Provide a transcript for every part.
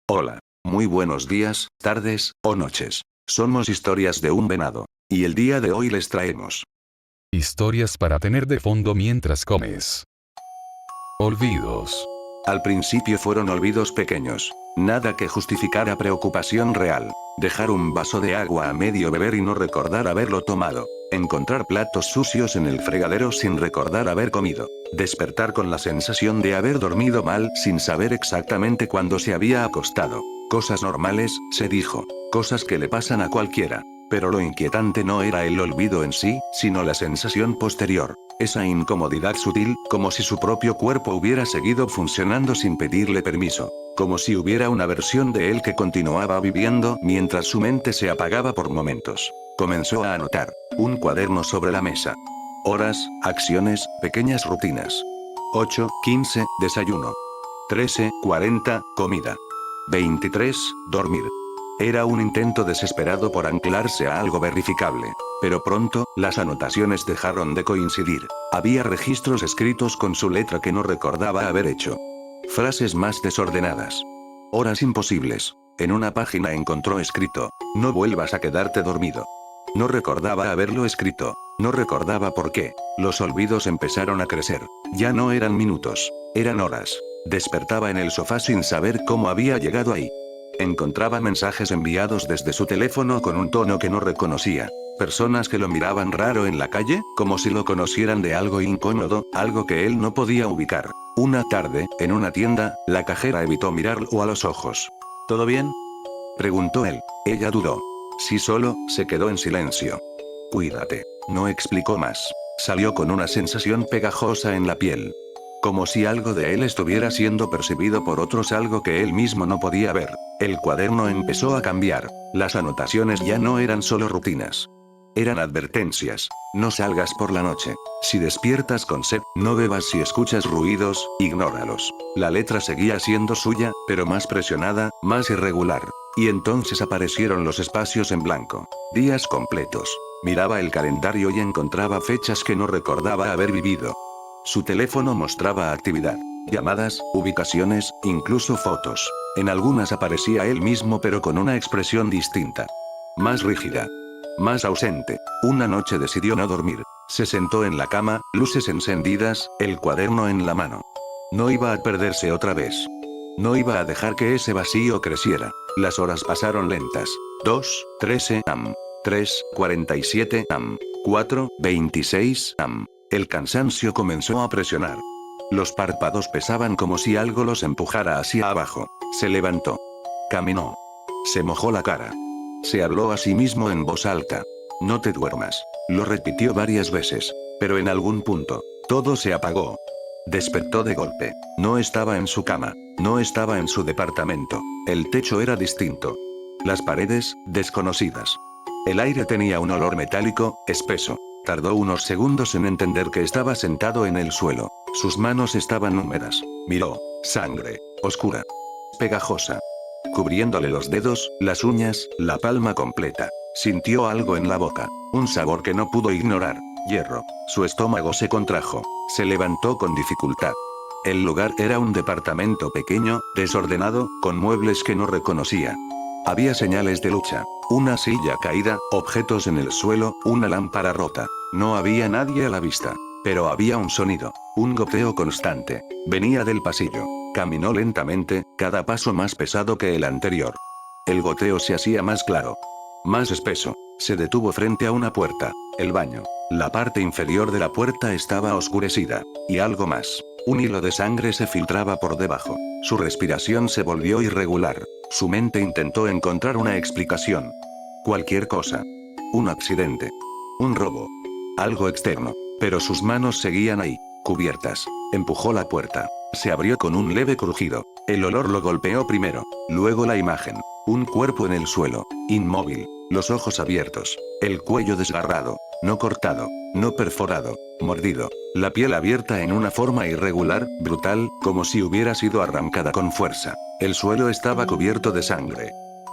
Hola. Muy buenos días, tardes, o noches. Somos Historias de un Venado. Y el día de hoy les traemos Historias para tener de fondo mientras comes. Olvidos. Al principio fueron olvidos pequeños. Nada que justificara preocupación real. Dejar un vaso de agua a medio beber y no recordar haberlo tomado. Encontrar platos sucios en el fregadero sin recordar haber comido. Despertar con la sensación de haber dormido mal sin saber exactamente cuándo se había acostado. Cosas normales, se dijo. Cosas que le pasan a cualquiera. Pero lo inquietante no era el olvido en sí, sino la sensación posterior. Esa incomodidad sutil, como si su propio cuerpo hubiera seguido funcionando sin pedirle permiso. Como si hubiera una versión de él que continuaba viviendo mientras su mente se apagaba por momentos. Comenzó a anotar. Un cuaderno sobre la mesa. Horas, acciones, pequeñas rutinas. 8:15, desayuno. 13:40, comida. 23, dormir. Era un intento desesperado por anclarse a algo verificable. Pero pronto, las anotaciones dejaron de coincidir. Había registros escritos con su letra que no recordaba haber hecho. Frases más desordenadas. Horas imposibles. En una página encontró escrito: no vuelvas a quedarte dormido. No recordaba haberlo escrito. No recordaba por qué. Los olvidos empezaron a crecer. Ya no eran minutos. Eran horas. Despertaba en el sofá sin saber cómo había llegado ahí. Encontraba mensajes enviados desde su teléfono con un tono que no reconocía. Personas que lo miraban raro en la calle, como si lo conocieran de algo incómodo, algo que él no podía ubicar. Una tarde, en una tienda, la cajera evitó mirarlo a los ojos. ¿Todo bien?, preguntó él. Ella dudó. Sí, solo, se quedó en silencio. Cuídate. No explicó más. Salió con una sensación pegajosa en la piel. Como si algo de él estuviera siendo percibido por otros, algo que él mismo no podía ver. El cuaderno empezó a cambiar. Las anotaciones ya no eran solo rutinas. Eran advertencias. No salgas por la noche. Si despiertas con sed, no bebas. Si escuchas ruidos, ignóralos. La letra seguía siendo suya, pero más presionada, más irregular. Y entonces aparecieron los espacios en blanco. Días completos. Miraba el calendario y encontraba fechas que no recordaba haber vivido. Su teléfono mostraba actividad. Llamadas, ubicaciones, incluso fotos. En algunas aparecía él mismo, pero con una expresión distinta. Más rígida. Más ausente. Una noche decidió no dormir. Se sentó en la cama, luces encendidas, el cuaderno en la mano. No iba a perderse otra vez. No iba a dejar que ese vacío creciera. Las horas pasaron lentas. 2:13 am. 3:47 am. 4:26 am. El cansancio comenzó a presionar. Los párpados pesaban como si algo los empujara hacia abajo. Se levantó. Caminó. Se mojó la cara. Se habló a sí mismo en voz alta. No te duermas. Lo repitió varias veces. Pero en algún punto, todo se apagó. Despertó de golpe. No estaba en su cama. No estaba en su departamento. El techo era distinto. Las paredes, desconocidas. El aire tenía un olor metálico, espeso. Tardó unos segundos en entender que estaba sentado en el suelo. Sus manos estaban húmedas. Miró. Sangre. Oscura. Pegajosa. Cubriéndole los dedos, las uñas, la palma completa. Sintió algo en la boca. Un sabor que no pudo ignorar. Hierro. Su estómago se contrajo. Se levantó con dificultad. El lugar era un departamento pequeño, desordenado, con muebles que no reconocía. Había señales de lucha. Una silla caída, objetos en el suelo, una lámpara rota. No había nadie a la vista. Pero había un sonido. Un goteo constante. Venía del pasillo. Caminó lentamente, cada paso más pesado que el anterior. El goteo se hacía más claro. Más espeso. Se detuvo frente a una puerta. El baño. La parte inferior de la puerta estaba oscurecida. Y algo más. Un hilo de sangre se filtraba por debajo. Su respiración se volvió irregular. Su mente intentó encontrar una explicación. Cualquier cosa. Un accidente. Un robo. Algo externo. Pero sus manos seguían ahí, cubiertas. Empujó la puerta. Se abrió con un leve crujido. El olor lo golpeó primero. Luego la imagen. Un cuerpo en el suelo. Inmóvil. Los ojos abiertos. El cuello desgarrado. No cortado. No perforado. Mordido. La piel abierta en una forma irregular, brutal, como si hubiera sido arrancada con fuerza. El suelo estaba cubierto de sangre.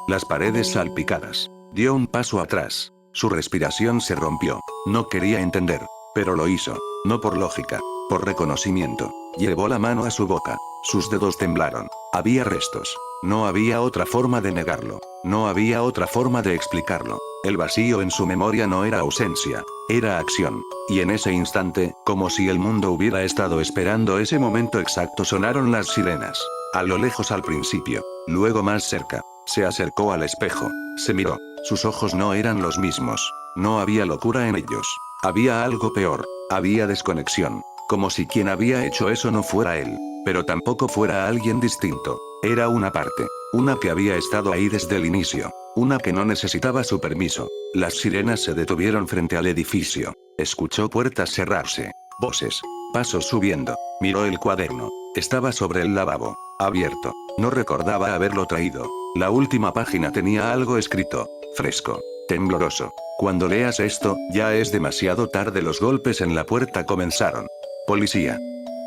Las paredes salpicadas. Dio un paso atrás. Su respiración se rompió. No quería entender. Pero lo hizo. No por lógica. Por reconocimiento. Llevó la mano a su boca. Sus dedos temblaron. Había restos. No había otra forma de negarlo. No había otra forma de explicarlo. El vacío en su memoria no era ausencia, era acción. Y en ese instante, como si el mundo hubiera estado esperando ese momento exacto, sonaron las sirenas. A lo lejos al principio, luego más cerca. Se acercó al espejo. Se miró. Sus ojos no eran los mismos. No había locura en ellos. Había algo peor. Había desconexión. Como si quien había hecho eso no fuera él. Pero tampoco fuera alguien distinto. Era una parte. Una que había estado ahí desde el inicio. Una que no necesitaba su permiso. Las sirenas se detuvieron frente al edificio. Escuchó puertas cerrarse. Voces. Pasos subiendo. Miró el cuaderno. Estaba sobre el lavabo. Abierto. No recordaba haberlo traído. La última página tenía algo escrito. Fresco. Tembloroso. Cuando leas esto, ya es demasiado tarde. Los golpes en la puerta comenzaron. Policía.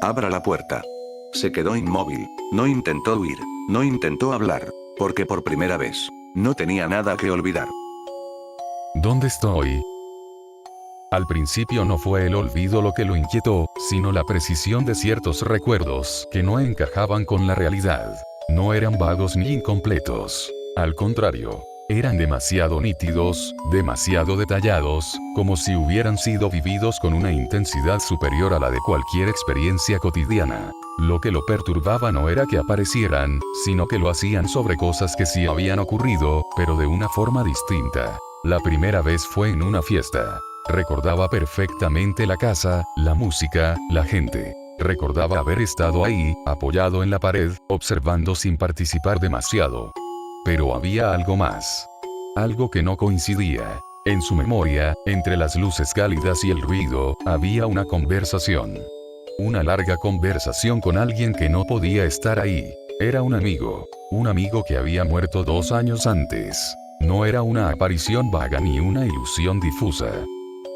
Abra la puerta. Se quedó inmóvil. No intentó huir. No intentó hablar. Porque por primera vez, no tenía nada que olvidar. ¿Dónde estoy? Al principio no fue el olvido lo que lo inquietó, sino la precisión de ciertos recuerdos que no encajaban con la realidad. No eran vagos ni incompletos. Al contrario, eran demasiado nítidos, demasiado detallados, como si hubieran sido vividos con una intensidad superior a la de cualquier experiencia cotidiana. Lo que lo perturbaba no era que aparecieran, sino que lo hacían sobre cosas que sí habían ocurrido, pero de una forma distinta. La primera vez fue en una fiesta. Recordaba perfectamente la casa, la música, la gente. Recordaba haber estado ahí, apoyado en la pared, observando sin participar demasiado. Pero había algo más. Algo que no coincidía. En su memoria, entre las luces cálidas y el ruido, había una conversación. Una larga conversación con alguien que no podía estar ahí. Era un amigo que había muerto 2 años antes. No era una aparición vaga ni una ilusión difusa.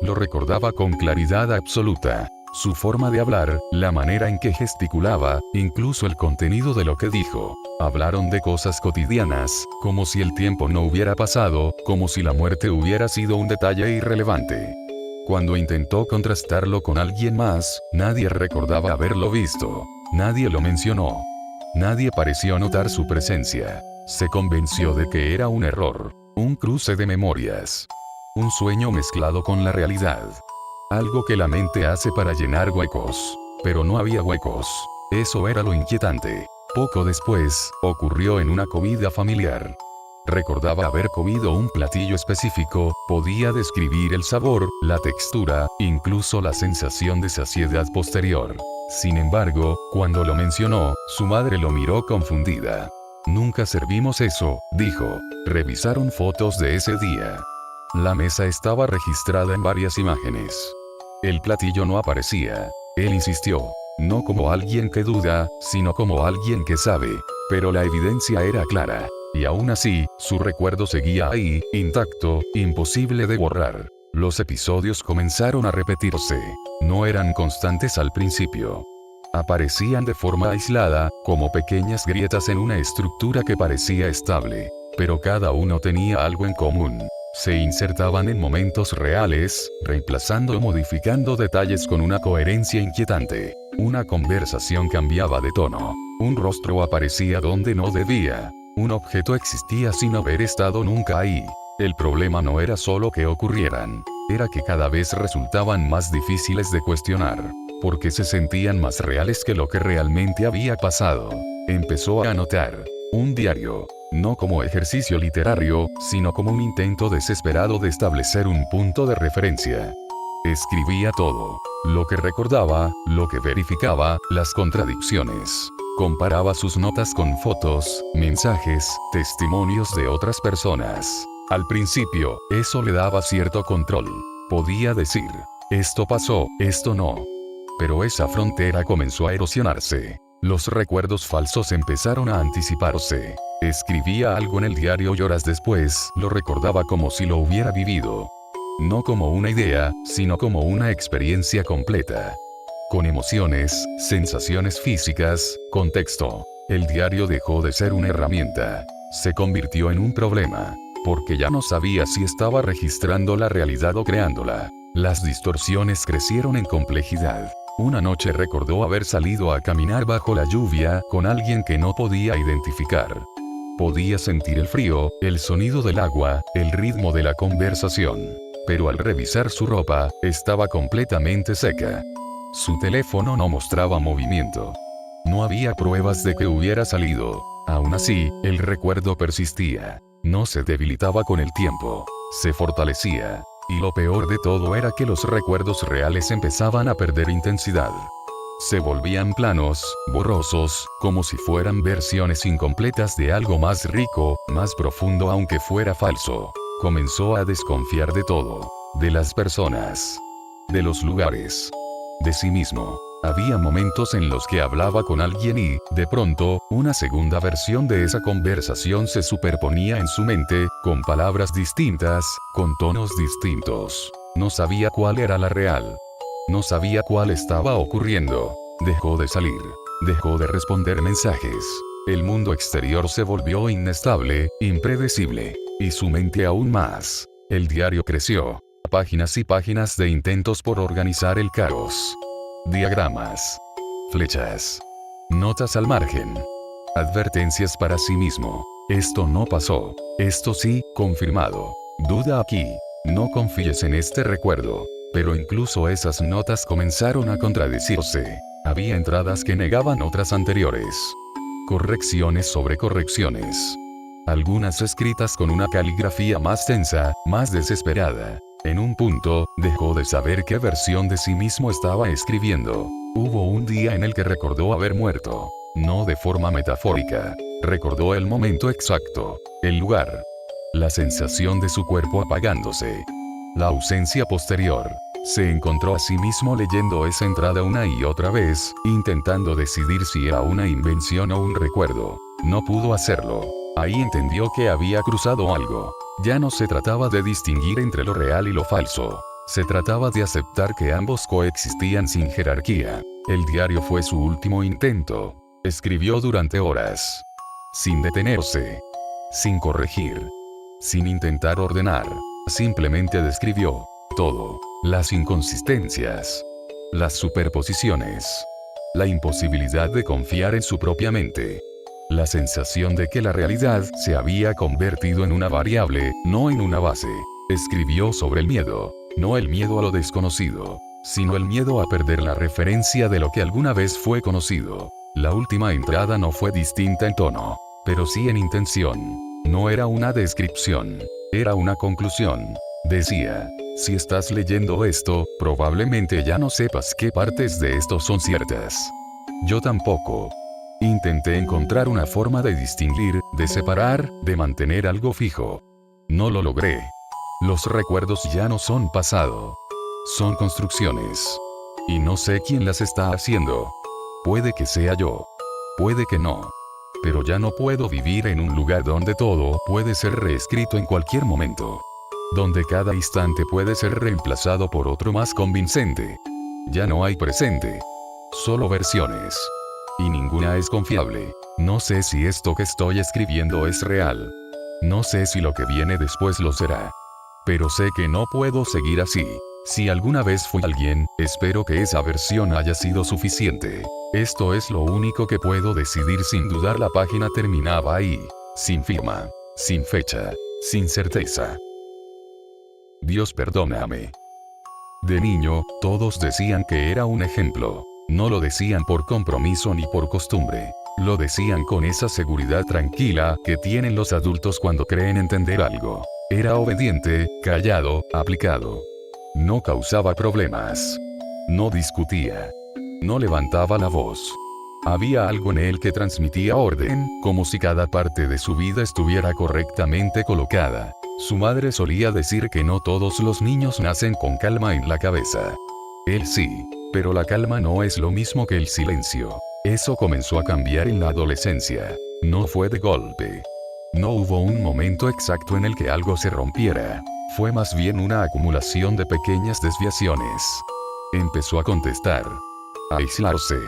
Lo recordaba con claridad absoluta. Su forma de hablar, la manera en que gesticulaba, incluso el contenido de lo que dijo. Hablaron de cosas cotidianas, como si el tiempo no hubiera pasado, como si la muerte hubiera sido un detalle irrelevante. Cuando intentó contrastarlo con alguien más, nadie recordaba haberlo visto. Nadie lo mencionó. Nadie pareció notar su presencia. Se convenció de que era un error, un cruce de memorias. Un sueño mezclado con la realidad. Algo que la mente hace para llenar huecos. Pero no había huecos. Eso era lo inquietante. Poco después, ocurrió en una comida familiar. Recordaba haber comido un platillo específico, podía describir el sabor, la textura, incluso la sensación de saciedad posterior. Sin embargo, cuando lo mencionó, su madre lo miró confundida. Nunca servimos eso, dijo. Revisaron fotos de ese día. La mesa estaba registrada en varias imágenes. El platillo no aparecía. Él insistió. No como alguien que duda, sino como alguien que sabe. Pero la evidencia era clara. Y aún así, su recuerdo seguía ahí, intacto, imposible de borrar. Los episodios comenzaron a repetirse. No eran constantes al principio. Aparecían de forma aislada, como pequeñas grietas en una estructura que parecía estable. Pero cada uno tenía algo en común. Se insertaban en momentos reales, reemplazando o modificando detalles con una coherencia inquietante. Una conversación cambiaba de tono. Un rostro aparecía donde no debía. Un objeto existía sin haber estado nunca ahí. El problema no era solo que ocurrieran. Era que cada vez resultaban más difíciles de cuestionar. Porque se sentían más reales que lo que realmente había pasado. Empezó a anotar. Un diario. No como ejercicio literario, sino como un intento desesperado de establecer un punto de referencia. Escribía todo. Lo que recordaba, lo que verificaba, las contradicciones. Comparaba sus notas con fotos, mensajes, testimonios de otras personas. Al principio, eso le daba cierto control. Podía decir, esto pasó, esto no. Pero esa frontera comenzó a erosionarse. Los recuerdos falsos empezaron a anticiparse. Escribía algo en el diario y horas después, lo recordaba como si lo hubiera vivido. No como una idea, sino como una experiencia completa. Con emociones, sensaciones físicas, contexto. El diario dejó de ser una herramienta. Se convirtió en un problema. Porque ya no sabía si estaba registrando la realidad o creándola. Las distorsiones crecieron en complejidad. Una noche recordó haber salido a caminar bajo la lluvia con alguien que no podía identificar. Podía sentir el frío, el sonido del agua, el ritmo de la conversación. Pero al revisar su ropa, estaba completamente seca. Su teléfono no mostraba movimiento. No había pruebas de que hubiera salido. Aún así, el recuerdo persistía. No se debilitaba con el tiempo. Se fortalecía. Y lo peor de todo era que los recuerdos reales empezaban a perder intensidad. Se volvían planos, borrosos, como si fueran versiones incompletas de algo más rico, más profundo aunque fuera falso. Comenzó a desconfiar de todo. De las personas. De los lugares. De sí mismo. Había momentos en los que hablaba con alguien y, de pronto, una segunda versión de esa conversación se superponía en su mente, con palabras distintas, con tonos distintos. No sabía cuál era la real. No sabía cuál estaba ocurriendo. Dejó de salir. Dejó de responder mensajes. El mundo exterior se volvió inestable, impredecible. Y su mente aún más. El diario creció. Páginas y páginas de intentos por organizar el caos. Diagramas. Flechas. Notas al margen. Advertencias para sí mismo. Esto no pasó. Esto sí, confirmado. Duda aquí. No confíes en este recuerdo. Pero incluso esas notas comenzaron a contradecirse. Había entradas que negaban otras anteriores. Correcciones sobre correcciones. Algunas escritas con una caligrafía más tensa, más desesperada. En un punto, dejó de saber qué versión de sí mismo estaba escribiendo. Hubo un día en el que recordó haber muerto. No de forma metafórica. Recordó el momento exacto. El lugar. La sensación de su cuerpo apagándose. La ausencia posterior. Se encontró a sí mismo leyendo esa entrada una y otra vez, intentando decidir si era una invención o un recuerdo. No pudo hacerlo. Ahí entendió que había cruzado algo. Ya no se trataba de distinguir entre lo real y lo falso. Se trataba de aceptar que ambos coexistían sin jerarquía. El diario fue su último intento. Escribió durante horas. Sin detenerse. Sin corregir. Sin intentar ordenar. Simplemente describió todo. Las inconsistencias. Las superposiciones. La imposibilidad de confiar en su propia mente. La sensación de que la realidad se había convertido en una variable, no en una base. Escribió sobre el miedo. No el miedo a lo desconocido, sino el miedo a perder la referencia de lo que alguna vez fue conocido. La última entrada no fue distinta en tono, pero sí en intención. No era una descripción. Era una conclusión. Decía, si estás leyendo esto, probablemente ya no sepas qué partes de esto son ciertas. Yo tampoco. Intenté encontrar una forma de distinguir, de separar, de mantener algo fijo. No lo logré. Los recuerdos ya no son pasado. Son construcciones. Y no sé quién las está haciendo. Puede que sea yo. Puede que no. Pero ya no puedo vivir en un lugar donde todo puede ser reescrito en cualquier momento. Donde cada instante puede ser reemplazado por otro más convincente. Ya no hay presente. Solo versiones. Y ninguna es confiable. No sé si esto que estoy escribiendo es real. No sé si lo que viene después lo será. Pero sé que no puedo seguir así. Si alguna vez fui alguien, espero que esa versión haya sido suficiente. Esto es lo único que puedo decidir sin dudar. La página terminaba ahí. Sin firma. Sin fecha. Sin certeza. Dios perdóname. De niño, todos decían que era un ejemplo. No lo decían por compromiso ni por costumbre. Lo decían con esa seguridad tranquila que tienen los adultos cuando creen entender algo. Era obediente, callado, aplicado. No causaba problemas. No discutía. No levantaba la voz. Había algo en él que transmitía orden, como si cada parte de su vida estuviera correctamente colocada. Su madre solía decir que no todos los niños nacen con calma en la cabeza. Él sí. Pero la calma no es lo mismo que el silencio. Eso comenzó a cambiar en la adolescencia. No fue de golpe. No hubo un momento exacto en el que algo se rompiera. Fue más bien una acumulación de pequeñas desviaciones. Empezó a contestar. A aislarse.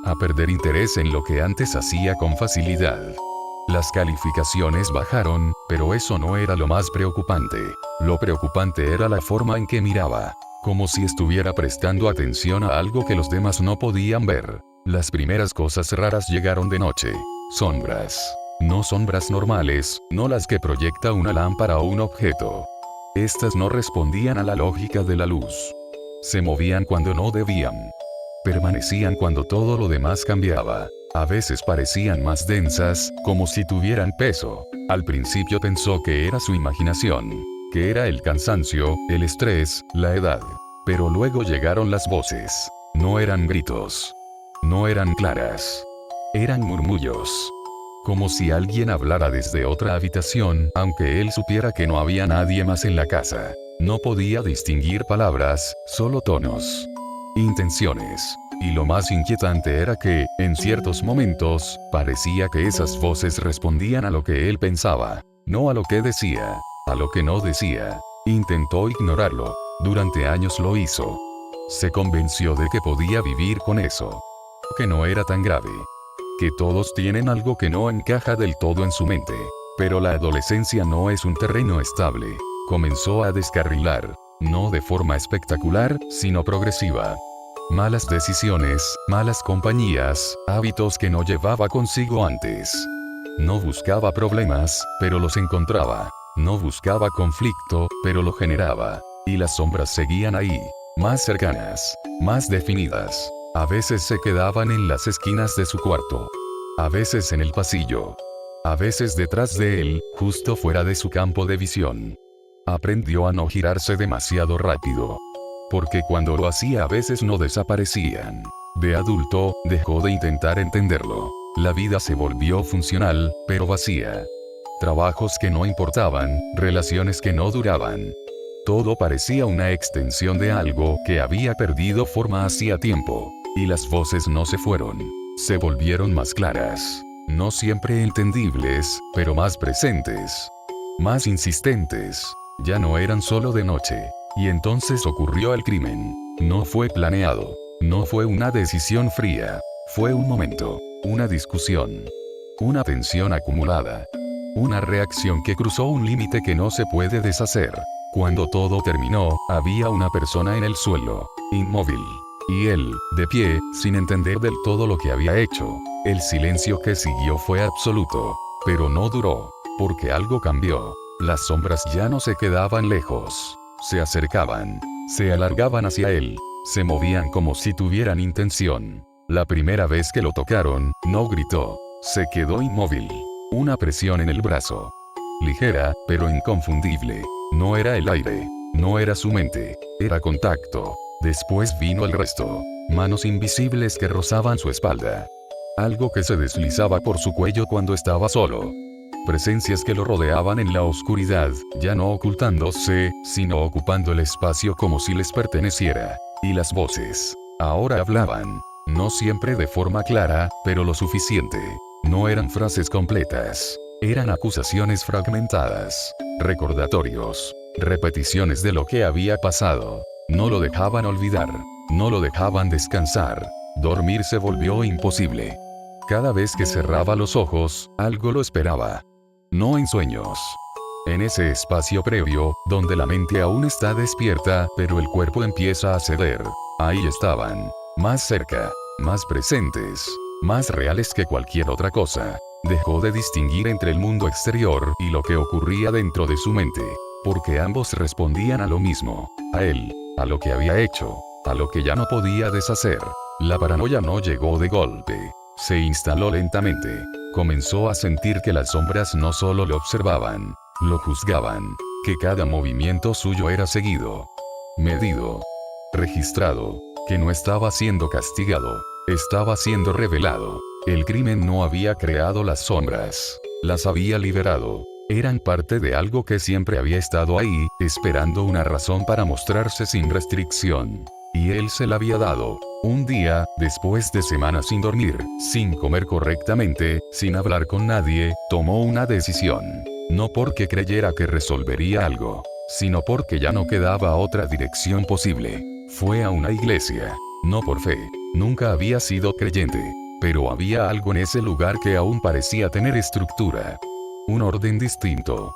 A perder interés en lo que antes hacía con facilidad. Las calificaciones bajaron, pero eso no era lo más preocupante. Lo preocupante era la forma en que miraba. Como si estuviera prestando atención a algo que los demás no podían ver. Las primeras cosas raras llegaron de noche. Sombras. No sombras normales, no las que proyecta una lámpara o un objeto. Estas no respondían a la lógica de la luz. Se movían cuando no debían. Permanecían cuando todo lo demás cambiaba. A veces parecían más densas, como si tuvieran peso. Al principio pensó que era su imaginación, que era el cansancio, el estrés, la edad. Pero luego llegaron las voces. No eran gritos. No eran claras. Eran murmullos. Como si alguien hablara desde otra habitación, aunque él supiera que no había nadie más en la casa. No podía distinguir palabras, solo tonos. Intenciones. Y lo más inquietante era que, en ciertos momentos, parecía que esas voces respondían a lo que él pensaba, no a lo que decía, a lo que no decía. Intentó ignorarlo. Durante años lo hizo. Se convenció de que podía vivir con eso. Que no era tan grave. Que todos tienen algo que no encaja del todo en su mente. Pero la adolescencia no es un terreno estable. Comenzó a descarrilar. No de forma espectacular, sino progresiva. Malas decisiones, malas compañías, hábitos que no llevaba consigo antes. No buscaba problemas, pero los encontraba. No buscaba conflicto, pero lo generaba. Y las sombras seguían ahí, más cercanas, más definidas. A veces se quedaban en las esquinas de su cuarto. A veces en el pasillo. A veces detrás de él, justo fuera de su campo de visión. Aprendió a no girarse demasiado rápido. Porque cuando lo hacía a veces no desaparecían. De adulto, dejó de intentar entenderlo. La vida se volvió funcional, pero vacía. Trabajos que no importaban, relaciones que no duraban. Todo parecía una extensión de algo que había perdido forma hacía tiempo. Y las voces no se fueron. Se volvieron más claras. No siempre entendibles, pero más presentes. Más insistentes. Ya no eran solo de noche. Y entonces ocurrió el crimen. No fue planeado. No fue una decisión fría. Fue un momento. Una discusión. Una tensión acumulada. Una reacción que cruzó un límite que no se puede deshacer. Cuando todo terminó, había una persona en el suelo, inmóvil. Y él, de pie, sin entender del todo lo que había hecho. El silencio que siguió fue absoluto. Pero no duró. Porque algo cambió. Las sombras ya no se quedaban lejos. Se acercaban. Se alargaban hacia él. Se movían como si tuvieran intención. La primera vez que lo tocaron, no gritó. Se quedó inmóvil. Una presión en el brazo. Ligera, pero inconfundible. No era el aire. No era su mente. Era contacto. Después vino el resto. Manos invisibles que rozaban su espalda. Algo que se deslizaba por su cuello cuando estaba solo. Presencias que lo rodeaban en la oscuridad, ya no ocultándose, sino ocupando el espacio como si les perteneciera. Y las voces. Ahora hablaban. No siempre de forma clara, pero lo suficiente. No eran frases completas. Eran acusaciones fragmentadas. Recordatorios. Repeticiones de lo que había pasado. No lo dejaban olvidar. No lo dejaban descansar. Dormir se volvió imposible. Cada vez que cerraba los ojos, algo lo esperaba. No en sueños. En ese espacio previo, donde la mente aún está despierta, pero el cuerpo empieza a ceder. Ahí estaban. Más cerca. Más presentes. Más reales que cualquier otra cosa. Dejó de distinguir entre el mundo exterior y lo que ocurría dentro de su mente. Porque ambos respondían a lo mismo. A él. A lo que había hecho. A lo que ya no podía deshacer. La paranoia no llegó de golpe. Se instaló lentamente. Comenzó a sentir que las sombras no solo lo observaban, lo juzgaban, que cada movimiento suyo era seguido, medido, registrado, que no estaba siendo castigado, estaba siendo revelado. El crimen no había creado las sombras, las había liberado. Eran parte de algo que siempre había estado ahí, esperando una razón para mostrarse sin restricción. Y él se la había dado. Un día, después de semanas sin dormir, sin comer correctamente, sin hablar con nadie, tomó una decisión. No porque creyera que resolvería algo, sino porque ya no quedaba otra dirección posible. Fue a una iglesia. No por fe. Nunca había sido creyente. Pero había algo en ese lugar que aún parecía tener estructura. Un orden distinto.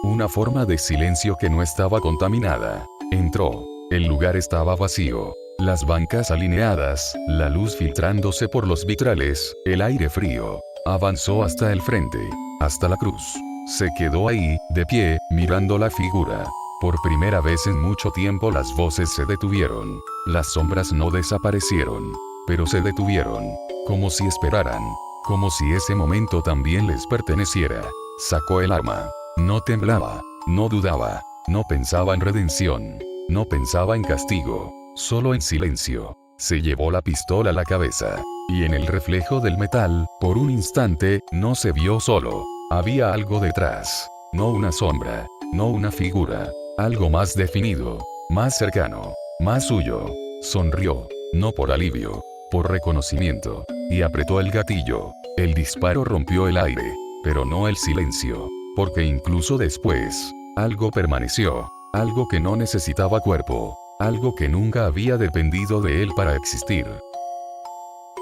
Una forma de silencio que no estaba contaminada. Entró. El lugar estaba vacío. Las bancas alineadas, la luz filtrándose por los vitrales, el aire frío. Avanzó hasta el frente. hasta la cruz. Se quedó ahí, de pie, mirando la figura. Por primera vez en mucho tiempo las voces se detuvieron. Las sombras no desaparecieron, pero se detuvieron, como si esperaran, como si ese momento también les perteneciera. Sacó el arma. No temblaba, no dudaba, no pensaba en redención, no pensaba en castigo, solo en silencio. Se llevó la pistola a la cabeza, y en el reflejo del metal, por un instante, no se vio solo. Había algo detrás, no una sombra, no una figura, algo más definido, más cercano, más suyo. Sonrió, no por alivio, por reconocimiento, y apretó el gatillo. El disparo rompió el aire, pero no el silencio, porque incluso después, algo permaneció, algo que no necesitaba cuerpo, algo que nunca había dependido de él para existir.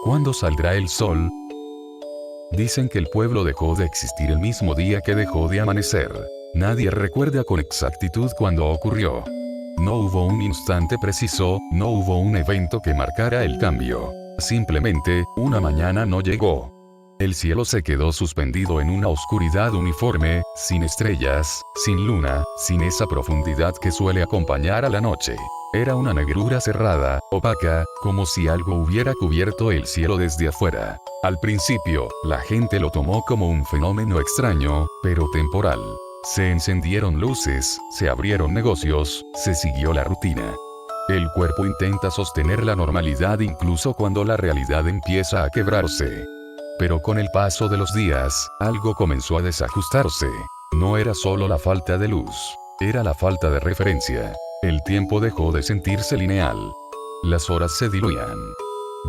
¿Cuándo saldrá el sol? Dicen que el pueblo dejó de existir el mismo día que dejó de amanecer. Nadie recuerda con exactitud cuándo ocurrió. No hubo un instante preciso, no hubo un evento que marcara el cambio. Simplemente, una mañana no llegó. El cielo se quedó suspendido en una oscuridad uniforme, sin estrellas, sin luna, sin esa profundidad que suele acompañar a la noche. Era una negrura cerrada, opaca, como si algo hubiera cubierto el cielo desde afuera. Al principio, la gente lo tomó como un fenómeno extraño, pero temporal. Se encendieron luces, se abrieron negocios, se siguió la rutina. El cuerpo intenta sostener la normalidad incluso cuando la realidad empieza a quebrarse. Pero con el paso de los días, algo comenzó a desajustarse. No era solo la falta de luz, era la falta de referencia. El tiempo dejó de sentirse lineal. Las horas se diluían.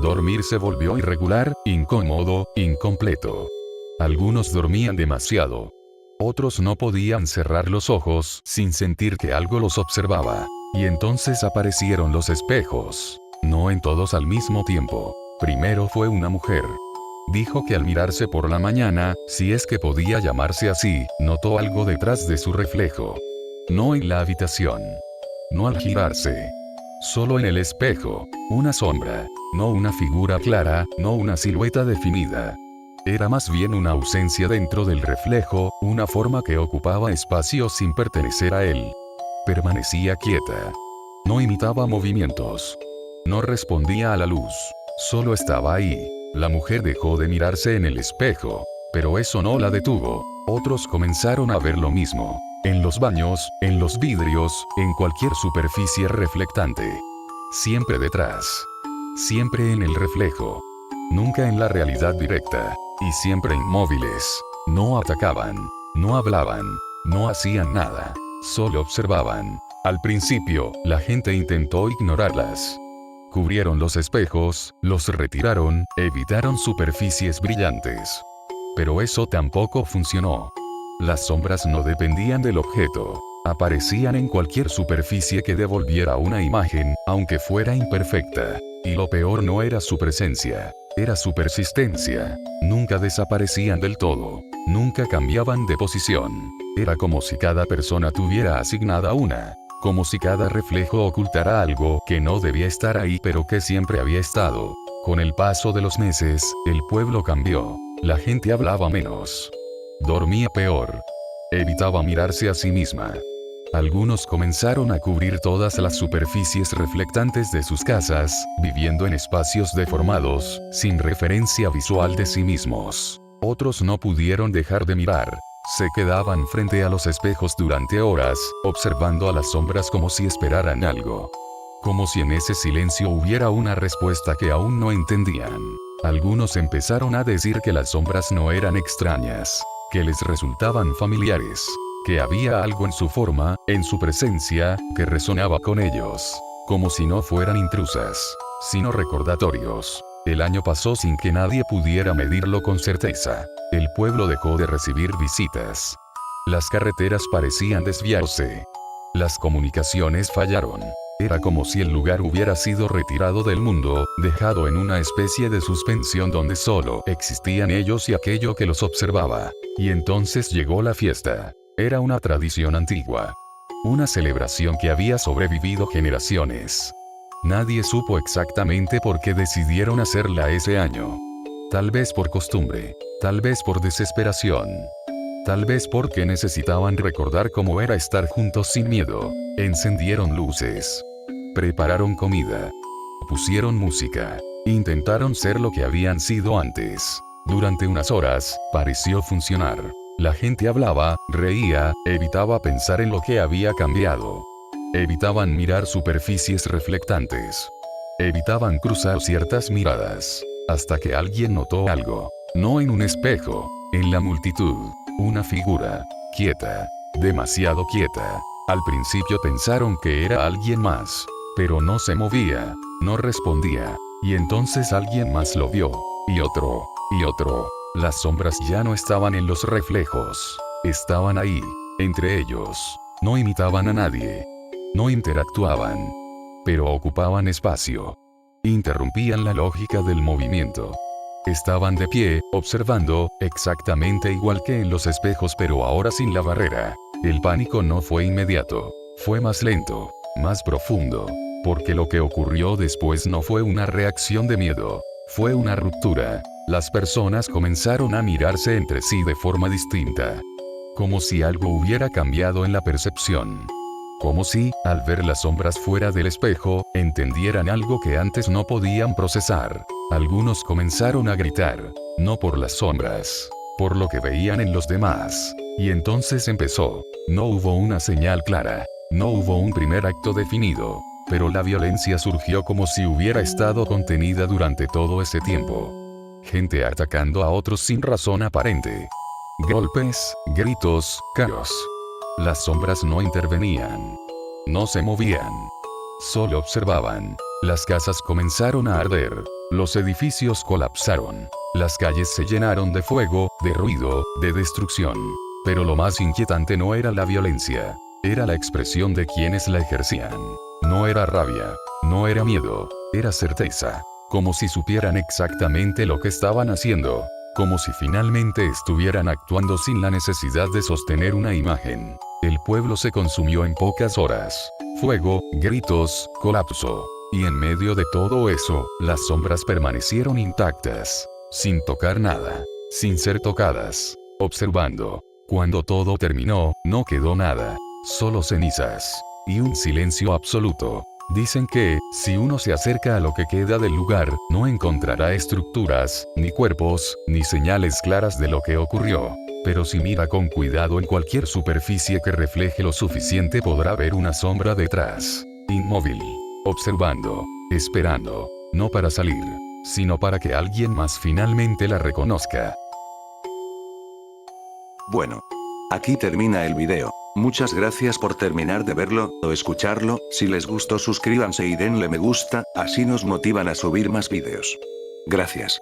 Dormir se volvió irregular, incómodo, incompleto. Algunos dormían demasiado. Otros no podían cerrar los ojos sin sentir que algo los observaba. Y entonces aparecieron los espejos. No en todos al mismo tiempo. Primero fue una mujer. Dijo que al mirarse por la mañana, si es que podía llamarse así, notó algo detrás de su reflejo. No en la habitación. No al girarse. Solo en el espejo. Una sombra. No una figura clara, no una silueta definida. Era más bien una ausencia dentro del reflejo, una forma que ocupaba espacio sin pertenecer a él. Permanecía quieta. No imitaba movimientos. No respondía a la luz. Solo estaba ahí. La mujer dejó de mirarse en el espejo, pero eso no la detuvo. Otros comenzaron a ver lo mismo. En los baños, en los vidrios, en cualquier superficie reflectante. Siempre detrás. Siempre en el reflejo. Nunca en la realidad directa. Y siempre inmóviles. No atacaban. No hablaban. No hacían nada. Solo observaban. Al principio, la gente intentó ignorarlas. Cubrieron los espejos, los retiraron, evitaron superficies brillantes. Pero eso tampoco funcionó. Las sombras no dependían del objeto. Aparecían en cualquier superficie que devolviera una imagen, aunque fuera imperfecta. Y lo peor no era su presencia, era su persistencia. Nunca desaparecían del todo. Nunca cambiaban de posición. Era como si cada persona tuviera asignada una. Como si cada reflejo ocultara algo que no debía estar ahí pero que siempre había estado. Con el paso de los meses, el pueblo cambió. La gente hablaba menos. Dormía peor. Evitaba mirarse a sí misma. Algunos comenzaron a cubrir todas las superficies reflectantes de sus casas, viviendo en espacios deformados, sin referencia visual de sí mismos. Otros no pudieron dejar de mirar. Se quedaban frente a los espejos durante horas, observando a las sombras como si esperaran algo. Como si en ese silencio hubiera una respuesta que aún no entendían. Algunos empezaron a decir que las sombras no eran extrañas, que les resultaban familiares, que había algo en su forma, en su presencia, que resonaba con ellos. Como si no fueran intrusas, sino recordatorios. El año pasó sin que nadie pudiera medirlo con certeza. El pueblo dejó de recibir visitas. Las carreteras parecían desviarse. Las comunicaciones fallaron. Era como si el lugar hubiera sido retirado del mundo, dejado en una especie de suspensión donde solo existían ellos y aquello que los observaba. Y entonces llegó la fiesta. Era una tradición antigua. Una celebración que había sobrevivido generaciones. Nadie supo exactamente por qué decidieron hacerla ese año. Tal vez por costumbre, tal vez por desesperación. Tal vez porque necesitaban recordar cómo era estar juntos sin miedo. Encendieron luces. Prepararon comida. Pusieron música. Intentaron ser lo que habían sido antes. Durante unas horas, pareció funcionar. La gente hablaba, reía, evitaba pensar en lo que había cambiado. Evitaban mirar superficies reflectantes. Evitaban cruzar ciertas miradas. Hasta que alguien notó algo. No en un espejo, en la multitud. Una figura. Quieta. Demasiado quieta. Al principio pensaron que era alguien más. Pero no se movía. No respondía. Y entonces alguien más lo vio. Y otro. Y otro. Las sombras ya no estaban en los reflejos. Estaban ahí. Entre ellos. No imitaban a nadie. No interactuaban. Pero ocupaban espacio. Interrumpían la lógica del movimiento. Estaban de pie, observando, exactamente igual que en los espejos, pero ahora sin la barrera. El pánico no fue inmediato. Fue más lento, más profundo. Porque lo que ocurrió después no fue una reacción de miedo. Fue una ruptura. Las personas comenzaron a mirarse entre sí de forma distinta. Como si algo hubiera cambiado en la percepción. Como si, al ver las sombras fuera del espejo, entendieran algo que antes no podían procesar. Algunos comenzaron a gritar, no por las sombras, por lo que veían en los demás. Y entonces empezó. No hubo una señal clara, no hubo un primer acto definido, pero la violencia surgió como si hubiera estado contenida durante todo ese tiempo. Gente atacando a otros sin razón aparente. Golpes, gritos, caos. Las sombras no intervenían. No se movían. Solo observaban. Las casas comenzaron a arder. Los edificios colapsaron. Las calles se llenaron de fuego, de ruido, de destrucción. Pero lo más inquietante no era la violencia. Era la expresión de quienes la ejercían. No era rabia. No era miedo. Era certeza. Como si supieran exactamente lo que estaban haciendo. Como si finalmente estuvieran actuando sin la necesidad de sostener una imagen. El pueblo se consumió en pocas horas. Fuego, gritos, colapso. Y en medio de todo eso, las sombras permanecieron intactas. Sin tocar nada. Sin ser tocadas. Observando. Cuando todo terminó, no quedó nada. Solo cenizas. Y un silencio absoluto. Dicen que, si uno se acerca a lo que queda del lugar, no encontrará estructuras, ni cuerpos, ni señales claras de lo que ocurrió. Pero si mira con cuidado en cualquier superficie que refleje lo suficiente, podrá ver una sombra detrás. Inmóvil. Observando. Esperando. No para salir, sino para que alguien más finalmente la reconozca. Bueno. Aquí termina el video. Muchas gracias por terminar de verlo, o escucharlo. Si les gustó suscríbanse y denle me gusta, así nos motivan a subir más videos. Gracias.